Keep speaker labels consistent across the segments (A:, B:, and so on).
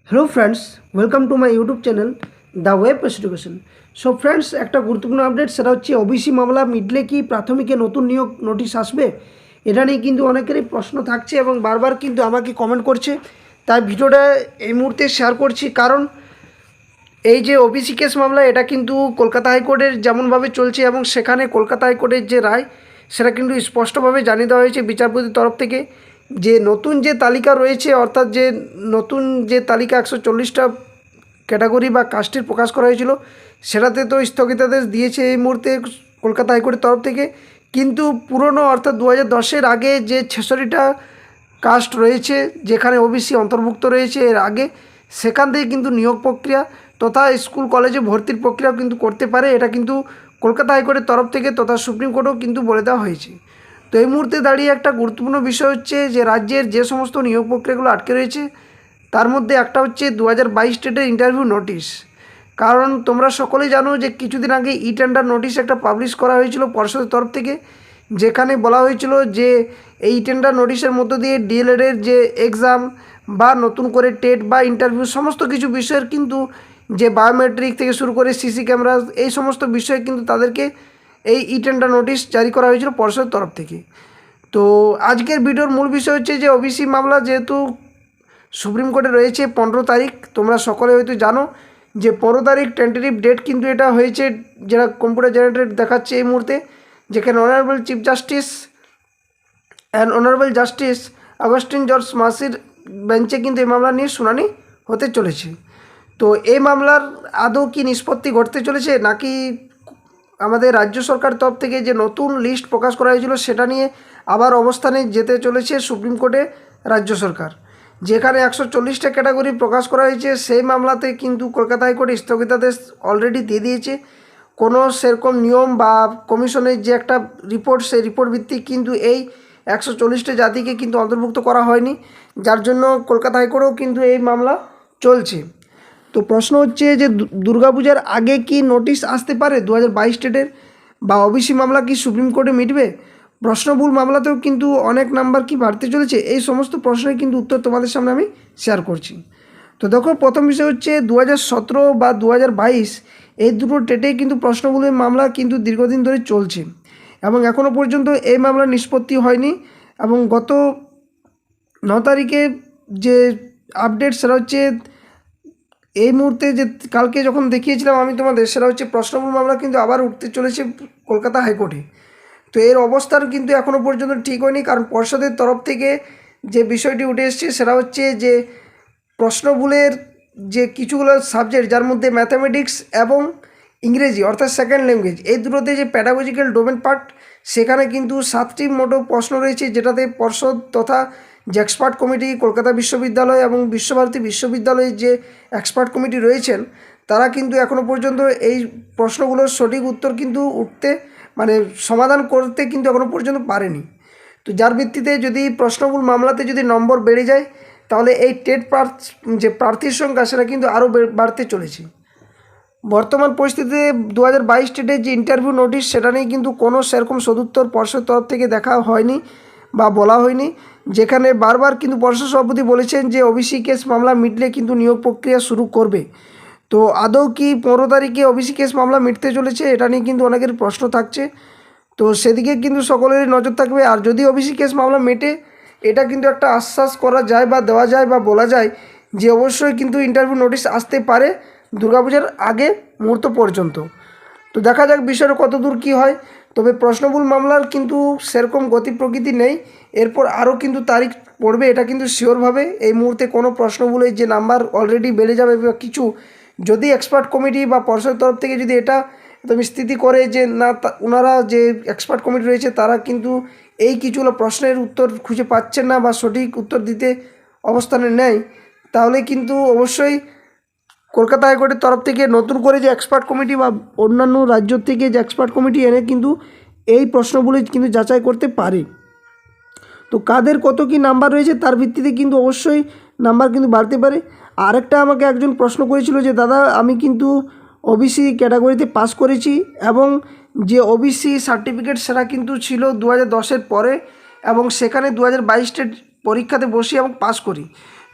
A: Hello friends, welcome to my YouTube channel the web education. So friends, একটা গুরুত্বপূর্ণ update, সেটা হচ্ছে OBC মামলা মিটলে কি প্রাথমিকে নতুন নিয়োগ নোটিশ আসবে। এটা নিয়ে কিন্তু অনেকেরই প্রশ্ন থাকছে এবং বারবার কিন্তু আমাকে কমেন্ট করছে। তাই ভিডিওটা এই মুহূর্তে শেয়ার করছি, কারণ এই যে ওবিসি কেস মামলা, এটা কিন্তু কলকাতা হাইকোর্টের যেমনভাবে চলছে এবং সেখানে কলকাতা হাইকোর্টের যে রায়, সেটা কিন্তু স্পষ্টভাবে জানিয়ে দেওয়া হয়েছে বিচারপতির তরফ থেকে যে নতুন যে তালিকা রয়েছে, অর্থাৎ যে নতুন যে তালিকা 140টা ক্যাটাগরি বা কাস্টের প্রকাশ করা হয়েছিল, সেটাতে তো স্থগিতাদেশ দিয়েছে এই মুহূর্তে কলকাতা হাইকোর্টের তরফ থেকে। কিন্তু পুরনো অর্থাৎ 2010-এর আগে যে 46টা কাস্ট রয়েছে, যেখানে ওবিসি অন্তর্ভুক্ত রয়েছে এর আগে, সেখান থেকে কিন্তু নিয়োগ প্রক্রিয়া তথা স্কুল কলেজে ভর্তির প্রক্রিয়াও কিন্তু করতে পারে। এটা কিন্তু কলকাতা হাইকোর্টের তরফ থেকে তথা সুপ্রিম কোর্টেও কিন্তু বলে দেওয়া হয়েছে। তো এই মুহূর্তে দাঁড়িয়ে একটা গুরুত্বপূর্ণ বিষয় হচ্ছে যে রাজ্যের যে সমস্ত নিয়োগ প্রক্রিয়াগুলো আটকে রয়েছে, তার মধ্যে একটা হচ্ছে 2022 স্টেটের ইন্টারভিউ নোটিশ। কারণ তোমরা সকলেই জানো যে কিছুদিন আগে ই টেন্ডার নোটিশ একটা পাবলিশ করা হয়েছিল পর্ষদের তরফ থেকে, যেখানে বলা হয়েছিল যে এই টেন্ডার নোটিশের মধ্য দিয়ে ডিএলএডের যে এক্সাম বা নতুন করে টেট বা ইন্টারভিউ সমস্ত কিছু বিষয়ের কিন্তু যে বায়োমেট্রিক থেকে শুরু করে সিসি ক্যামেরা, এই সমস্ত বিষয়ে কিন্তু তাদেরকে এই ই টেন্ডার নোটিশ জারি করা হয়েছিল পর্ষদের তরফ থেকে। তো আজকের ভিডিওর মূল বিষয় হচ্ছে যে ওবিসি মামলা যেহেতু সুপ্রিম কোর্টে রয়েছে 15 তারিখ, তোমরা সকলে হয়তো জানো যে 15 তারিখ টেন্টেটিভ ডেট কিন্তু এটা হয়েছে, যেটা কম্পিউটার জেনারেটেড দেখাচ্ছে এই মুহূর্তে, যেখানে honourable chief justice and honourable justice Augustine George মাসির বেঞ্চে কিন্তু এই মামলা নিয়ে শুনানি হতে চলেছে। তো এই মামলার আদৌ কি নিষ্পত্তি ঘটতে চলেছে, নাকি আমাদের রাজ্য সরকার তরফ থেকে যে নতুন লিস্ট প্রকাশ করা হয়েছিল সেটা নিয়ে আবার অবস্থানে যেতে চলেছে সুপ্রিম কোর্টে রাজ্য সরকার, যেখানে 140টা ক্যাটাগরি প্রকাশ করা হয়েছে। সেই মামলাতে কিন্তু কলকাতা হাইকোর্ট স্থগিতাদেশ অলরেডি দিয়ে দিয়েছে। কোনো সেরকম নিয়ম বা কমিশনের যে একটা রিপোর্ট, সেই রিপোর্ট ভিত্তিক কিন্তু এই 140টা জাতিকে কিন্তু অন্তর্ভুক্ত করা হয়নি, যার জন্য কলকাতা হাইকোর্টেও কিন্তু এই মামলা চলছে। তো প্রশ্ন হচ্ছে যে দুর্গাপূজার আগে কি নোটিশ আসতে পারে 2022 স্টেটের, বা ওবিসি মামলা কি সুপ্রিম কোর্টে মিটবে? প্রশ্নবহুল মামলাতেও কিন্তু অনেক নাম্বার কি বাড়তে চলেছে? এই সমস্ত প্রশ্নের কিন্তু উত্তর তোমাদের সামনে আমি শেয়ার করছি। তো দেখো, প্রথম বিষয় হচ্ছে 2017 বা 2022 এই দুটো টেটেই কিন্তু প্রশ্নবহুল মামলা কিন্তু দীর্ঘদিন ধরে চলছে এবং এখনও পর্যন্ত এই মামলার নিষ্পত্তি হয়নি। এবং গত 9 তারিখে যে আপডেট, সেটা হচ্ছে এই মুহূর্তে যে কালকে যখন দেখিয়েছিলাম আমি তোমাদের, সেটা হচ্ছে প্রশ্নবহুল মামলা কিন্তু আবার উঠতে চলেছে কলকাতা হাইকোর্টে। তো এর অবস্থান কিন্তু এখনও পর্যন্ত ঠিক হয়নি, কারণ পর্ষদের তরফ থেকে যে বিষয়টি উঠে এসছে সেটা হচ্ছে যে প্রশ্নবহুলের যে কিছুগুলো সাবজেক্ট, যার মধ্যে ম্যাথামেটিক্স এবং ইংরেজি অর্থাৎ সেকেন্ড ল্যাঙ্গুয়েজ, এই দুটোতে যে প্যাডাগজিক্যাল ডোমেন পার্ট, সেখানে কিন্তু 7টি মোটো প্রশ্ন রয়েছে, যেটাতে পর্ষদ তথা যে এক্সপার্ট কমিটি কলকাতা বিশ্ববিদ্যালয় এবং বিশ্বভারতী বিশ্ববিদ্যালয়ের যে এক্সপার্ট কমিটি রয়েছেন, তারা কিন্তু এখনও পর্যন্ত এই প্রশ্নগুলোর সঠিক উত্তর কিন্তু সমাধান করতে কিন্তু এখনও পর্যন্ত পারেনি। তো যার ভিত্তিতে যদি প্রশ্নবহুল মামলাতে যদি নম্বর বেড়ে যায়, তাহলে এই টেট যে প্রার্থীর সংখ্যা, সেটা কিন্তু আরও বাড়তে চলেছে। বর্তমান পরিস্থিতিতে 2022 টেটের যে ইন্টারভিউ নোটিশ, সেটা নিয়ে কিন্তু কোনো সেরকম সদুত্তর পর্ষদ তরফ থেকে দেখা হয়নি বা বলা হয়নি, যেখানে বারবার কিন্তু পর্ষদ সভাপতি বলেছেন যে ওবিসি কেস মামলা মিটলে কিন্তু নিয়োগ প্রক্রিয়া শুরু করবে। তো আদৌ কি 15 তারিখে ওবিসি কেস মামলা মিটতে চলেছে, এটা নিয়ে কিন্তু অনেকের প্রশ্ন থাকছে। তো সেদিকে কিন্তু সকলেরই নজর থাকবে। আর যদি ওবিসি কেস মামলা মেটে, এটা কিন্তু একটা আশ্বাস করা যায় বা দেওয়া যায় বা বলা যায় যে অবশ্যই কিন্তু ইন্টারভিউ নোটিশ আসতে পারে দুর্গাপূজার আগে মুহূর্ত পর্যন্ত। তো দেখা যাক বিষয়টা কত দূর কী হয়। তবে প্রশ্নবহুল মামলার কিন্তু সেরকম গতি প্রকৃতি নেই, এরপর আরও কিন্তু তারিখ পড়বে, এটা কিন্তু শিওরভাবে। এই মুহূর্তে কোনো প্রশ্নবহুলের যে নাম্বার অলরেডি বেড়ে যাবে বা কিছু, যদি এক্সপার্ট কমিটি বা পর্ষদের তরফ থেকে যদি এটা একদম স্থিতি করে যে না, ওনারা যে এক্সপার্ট কমিটি রয়েছে তারা কিন্তু এই কিছুগুলো প্রশ্নের উত্তর খুঁজে পাচ্ছেন না বা সঠিক উত্তর দিতে অবস্থানে নেয়, তাহলে কিন্তু অবশ্যই কলকাতা হাইকোর্টের তরফ থেকে নতুন করে যে এক্সপার্ট কমিটি বা অন্যান্য রাজ্য থেকে যে এক্সপার্ট কমিটি এনে কিন্তু এই প্রশ্নগুলি কিন্তু যাচাই করতে পারে। তো কাদের কত কি নাম্বার রয়েছে তার ভিত্তিতে কিন্তু অবশ্যই নাম্বার কিন্তু বাড়তে পারে। আরেকটা আমাকে একজন প্রশ্ন করেছিল যে দাদা, আমি কিন্তু ওবিসি ক্যাটাগরিতে পাস করেছি এবং যে ওবিসি সার্টিফিকেট সেটা কিন্তু ছিল 2010-এর পরে, এবং সেখানে 2022 পরীক্ষাতে বসি এবং পাস করি।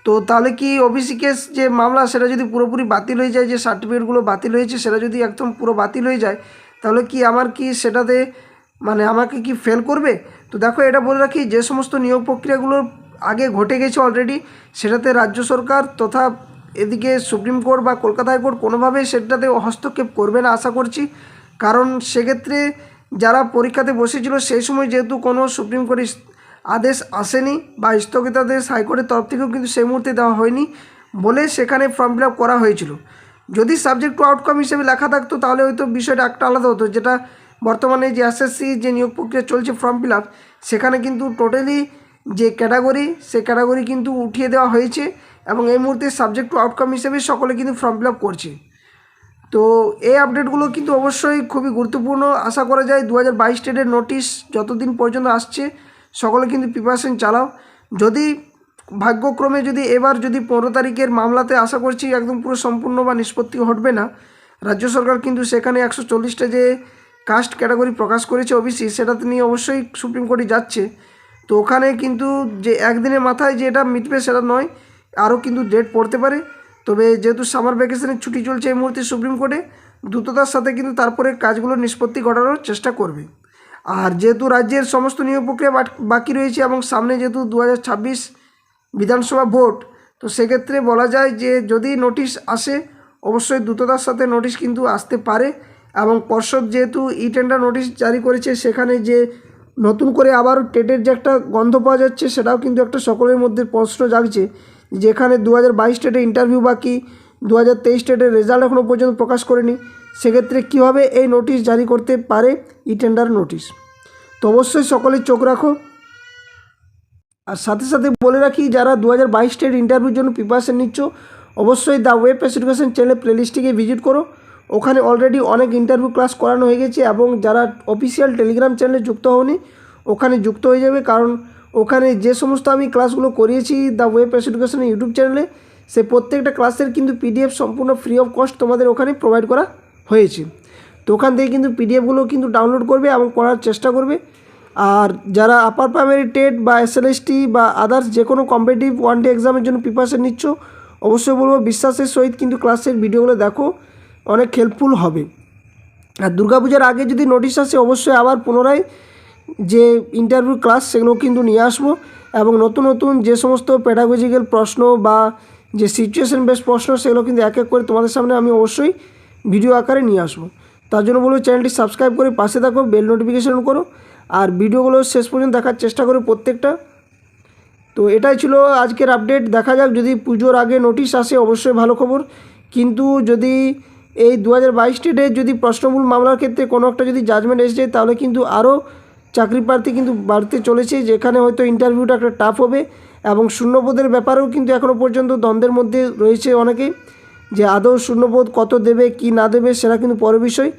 A: তো তাহলে কি ওবিসি কেস যে মামলা সেটা যদি পুরোপুরি বাতিল হয়ে যায়, যে সার্টিফিকেটগুলো বাতিল হয়েছে সেটা যদি একদম পুরো বাতিল হয়ে যায়, তাহলে কি আমার কি সেটাতে মানে আমাকে কি ফেল করবে? তো দেখো, এটা বলে রাখি, যে সমস্ত নিয়োগ প্রক্রিয়াগুলো আগে ঘটে গেছে অলরেডি, সেটাতে রাজ্য সরকার তথা এদিকে সুপ্রিম কোর্ট বা কলকাতা হাইকোর্ট কোনোভাবেই সেটাতে হস্তক্ষেপ করবে না আশা করছি। কারণ সেক্ষেত্রে যারা পরীক্ষাতে বসেছিল সেই সময় যেহেতু কোনো সুপ্রিম কোর্টের আদেশ আসেনি বা স্থগিতাদেশ হাইকোর্টের তরফ থেকেও কিন্তু সেই মুহূর্তে দেওয়া হয়নি বলে সেখানে ফর্ম ফিল আপ করা হয়েছিল। যদি সাবজেক্ট টু আউটকাম হিসেবে লেখা থাকতো তাহলে হয়তো বিষয়টা একটা আলাদা হতো, যেটা বর্তমানে যে এসএসসি যে নিয়োগ প্রক্রিয়া চলছে ফর্ম ফিল আপ, সেখানে কিন্তু টোটালি যে ক্যাটাগরি সে ক্যাটাগরি কিন্তু উঠিয়ে দেওয়া হয়েছে এবং এই মুহূর্তে সাবজেক্ট টু আউটকাম হিসেবে সকলে কিন্তু ফর্ম ফিল আপ করছে। তো এই আপডেটগুলো কিন্তু অবশ্যই খুবই গুরুত্বপূর্ণ। আশা করা যায় 2022 স্টেটের নোটিশ যতদিন পর্যন্ত আসছে সকলে কিন্তু প্রিপারেশন চালাও। যদি ভাগ্যক্রমে যদি এবার যদি 15 তারিখের মামলাতে আশা করছি একদম পুরো সম্পূর্ণ বা নিষ্পত্তি ঘটবে না, রাজ্য সরকার কিন্তু সেখানে 140টা যে কাস্ট ক্যাটাগরি প্রকাশ করেছে ওবিসি, সেটাতে নিয়ে অবশ্যই সুপ্রিম কোর্টে যাচ্ছে। তো ওখানে কিন্তু যে একদিনের মাথায় যে এটা মিটবে সেটা নয়, আরও কিন্তু ডেট পড়তে পারে। তবে যেহেতু সামার ভ্যাকেশনের ছুটি চলছে এই মুহূর্তে সুপ্রিম কোর্টে, দ্রুততার সাথে কিন্তু তারপরে কাজগুলো নিষ্পত্তি ঘটানোর চেষ্টা করবে। আর যেহেতু রাজ্যের সমস্ত নিয়োগ প্রক্রিয়া বাকি রয়েছে এবং সামনে যেহেতু 2026 বিধানসভা ভোট, তো সেক্ষেত্রে বলা যায় যে যদি নোটিশ আসে অবশ্যই দ্রুততার সাথে নোটিশ কিন্তু আসতে পারে। এবং পর্ষদ যেহেতু ই টেন্ডার নোটিশ জারি করেছে, সেখানে যে নতুন করে আবার টেটের যে একটা গন্ধ পাওয়া যাচ্ছে, সেটাও কিন্তু একটা সকলের মধ্যে প্রশ্ন জাগছে, যেখানে 2022 টেটে ইন্টারভিউ বাকি, 2023 টেটের রেজাল্ট এখনও পর্যন্ত প্রকাশ করেনি, সেক্ষেত্রে কীভাবে এই নোটিশ জারি করতে পারে ই টেন্ডার নোটিশ। তো অবশ্যই সকলে চোখ রাখো। আর সাথে সাথে বলে রাখি, যারা 2022 টেট ইন্টারভিউর জন্য প্রিপারেশন নিচ্ছ, অবশ্যই দ্য ওয়েব এডুকেশন চ্যানেল প্লেলিস্টটিকে ভিজিট করো। ওখানে অলরেডি অনেক ইন্টারভিউ ক্লাস করানো হয়ে গেছে এবং যারা অফিসিয়াল টেলিগ্রাম চ্যানেলে যুক্ত হওনি ওখানে যুক্ত হয়ে যাবে, কারণ ওখানে যে সমস্ত আমি ক্লাসগুলো করিয়েছি দ্য ওয়েব এডুকেশনের ইউটিউব চ্যানেলে, সে প্রত্যেকটা ক্লাসের কিন্তু পিডিএফ সম্পূর্ণ ফ্রি অফ কস্ট তোমাদের ওখানে প্রোভাইড করা হয়েছে। তো ওখান থেকে কিন্তু পিডিএফগুলো কিন্তু ডাউনলোড করবে এবং পড়ার চেষ্টা করবে। আর যারা আপার প্রাইমারি টেট বা এসএলএসটি বা আদার্স যে কোনো কম্পিটিটিভ ওয়ান ডে এক্সামের জন্য প্রিপারেশন নিচ্ছ, অবশ্যই বলবো বিশ্বাসের সহিত কিন্তু ক্লাসের ভিডিওগুলো দেখো, অনেক হেল্পফুল হবে। আর দুর্গাপূজার আগে যদি নোটিশ আসে অবশ্যই আবার পুনরায় যে ইন্টারভিউ ক্লাস সেগুলো কিন্তু নিয়ে আসবো এবং নতুন নতুন যে সমস্ত প্যাডাগজিক্যাল প্রশ্ন বা যে সিচুয়েশন বেস প্রশ্ন সেগুলো কিন্তু এক এক করে তোমাদের সামনে আমি অবশ্যই ভিডিও আকারে নিয়ে আসবো। তার জন্য বলবো চ্যানেলটি সাবস্ক্রাইব করে পাশে থাকো, বেল নোটিফিকেশন করো আর ভিডিওগুলো শেষ পর্যন্ত দেখার চেষ্টা করো প্রত্যেকটা। তো এটাই ছিল আজকের আপডেট। দেখা যাক, যদি পুজোর আগে নোটিশ আসে অবশ্যই ভালো খবর, কিন্তু যদি এই 2022 টেটে যদি প্রশ্নমূল মামলার ক্ষেত্রে কোনো একটা যদি জাজমেন্ট এসে যায় তাহলে কিন্তু আরও চাকরি প্রার্থী কিন্তু বাড়তে চলেছে, যেখানে হয়তো ইন্টারভিউটা একটা টাফ হবে এবং শূন্যপদের ব্যাপারেও কিন্তু এখনও পর্যন্ত দ্বন্দ্বের মধ্যে রয়েছে অনেকেই, যে আদৌ শূন্যপদ কত দেবে কি না দেবে সেটা কিন্তু পরের বিষয়।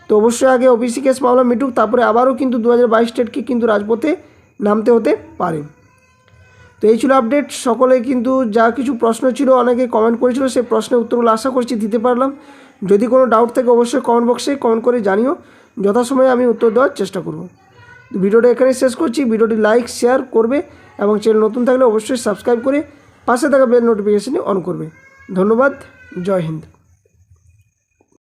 A: তো অবশ্যই আগে ওবিসি কেস মামলা মিটুক, তারপরে আবারও কিন্তু 2022 টেটকে কিন্তু রাজপথে নামতে হতে পারে। তো এই ছিল আপডেট। সকলে কিন্তু যা কিছু প্রশ্ন ছিল অনেকে কমেন্ট করেছিল, সেই প্রশ্নের উত্তরগুলো আশা করছি দিতে পারলাম। যদি কোনো ডাউট থাকে অবশ্যই কমেন্ট বক্সে কমেন্ট করে জানিও, যথাসময়ে আমি উত্তর দেওয়ার চেষ্টা করব। ভিডিওটা এখানে শেষ করছি। ভিডিওটি লাইক শেয়ার করবে এবং চ্যানেল নতুন থাকলে অবশ্যই সাবস্ক্রাইব করে পাশে থাকা বেল নোটিফিকেশানে অন করবে। ধন্যবাদ। জয় হিন্দ।